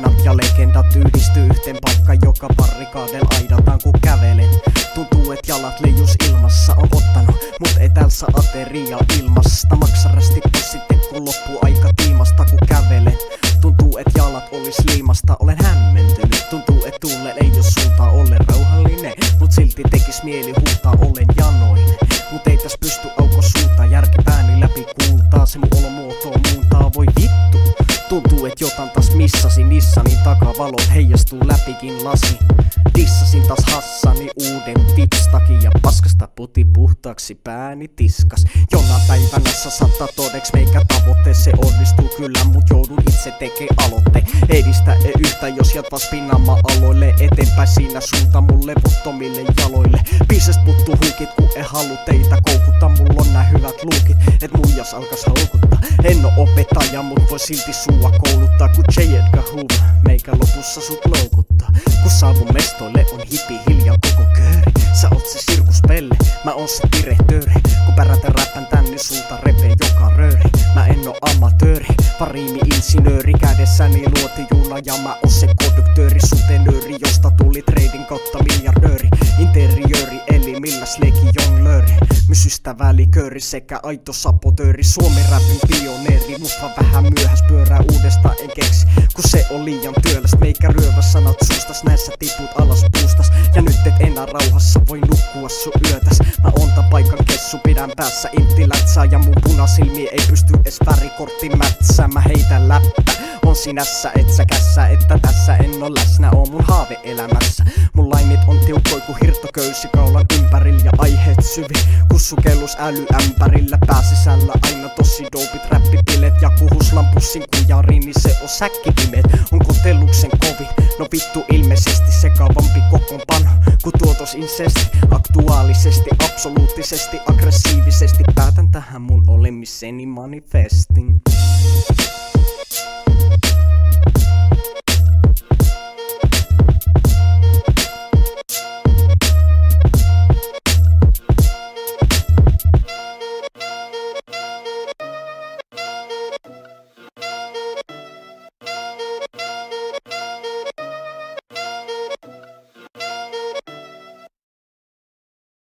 tarinat ja legendat yhdistyy yhteen paikkaan, joka barrikaadel aidataan kun kävelen. Tuntuu et jalat leijus ilmassa, on ottanut mut etäälsä ateria ilmasta. Maksarasti sitten kun loppuu aika tiimasta kun kävelen. Tuntuu et jalat olis liimasta, olen hämmentynyt. Tuntuu et tuulle ei jos suuntaa ollen rauhallinen, mut silti tekis mieli huutaa olen janoinen. Mut ei täs pysty auko suuntaa, järki pääni läpi kuultaa. Se mun olomuotoa muuntaa, voi vittu. Tuntuu et jotain taas missasin, Nissanin takavalot heijastuu läpikin lasi. Dissasin taas Hassani uuden tips takia, paskasta puti puhtaaksi pääni tiskas. Jonain päivänä saattaa todeks meikä tavoitteeseen onnistuu kyllä, mut joudun itse tekee aloitteen. Edistä ei yhtä jos jat vas pinnaamaan aloille, eteenpäin siinä suunta mun levottomille jaloille. Biisestä puttuu huikit kun ei halu teitä koukuttaa, mulla on nää hyvät luukit, et muijas alkas houkuttaa. En oo opettaja mut voi silti sua kouluttaa, kun J. Edgar Hoover meikä lopussa sut loukuttaa. Kun saavun mestoille on hipi hiljaa koko kööri. Sä oot se sirkuspelle, mä oon se direktööri. Kun pärätä räppän tän niin sulta repee joka rööri. Mä en oo amatööri, pariimi-insinööri. Kädessäni luotijuna ja mä oon se konduktööri. Sutenööri, josta tuli treidin kautta miljardööri. Interiööri eli milläs leki jonglööri. Mysystä välikööri sekä aito sapotööri. Suomi-räpin pioneeri, mut vaan vähän myöhäs pyörää uudestaan en keksi. Kun se on liian työläst, meikä ryövä sanat suustas. Näissä tiput alas puustas, ja nyt et enää rauhassa voi nukkua sun yötäs. Mä oon tän paikan kessu, pidän päässä intilätsää. Ja mun punasilmi ei pysty es värikortti mätsää. Mä heitän läppä, on sinässä et sä kässä. Että tässä en oo läsnä, oo mun haave-elämässä. Mun lainit on tiukkoi ku hirttoköysi kaulan ympärillä ja aiheet syvi. Kussukellus älyämpärillä pääsisällä aina tosi dopit räppipilet. Ja kuhuslan pussin kujariin, niin se on säkkipimeet. Onko telluksen kovin? No vittu ilmeisesti sekavampi kokoonpano ku tuotos insesti. Aktuaalisesti, absoluuttisesti, aggressiivisesti päätän tähän mun olemiseni manifestin.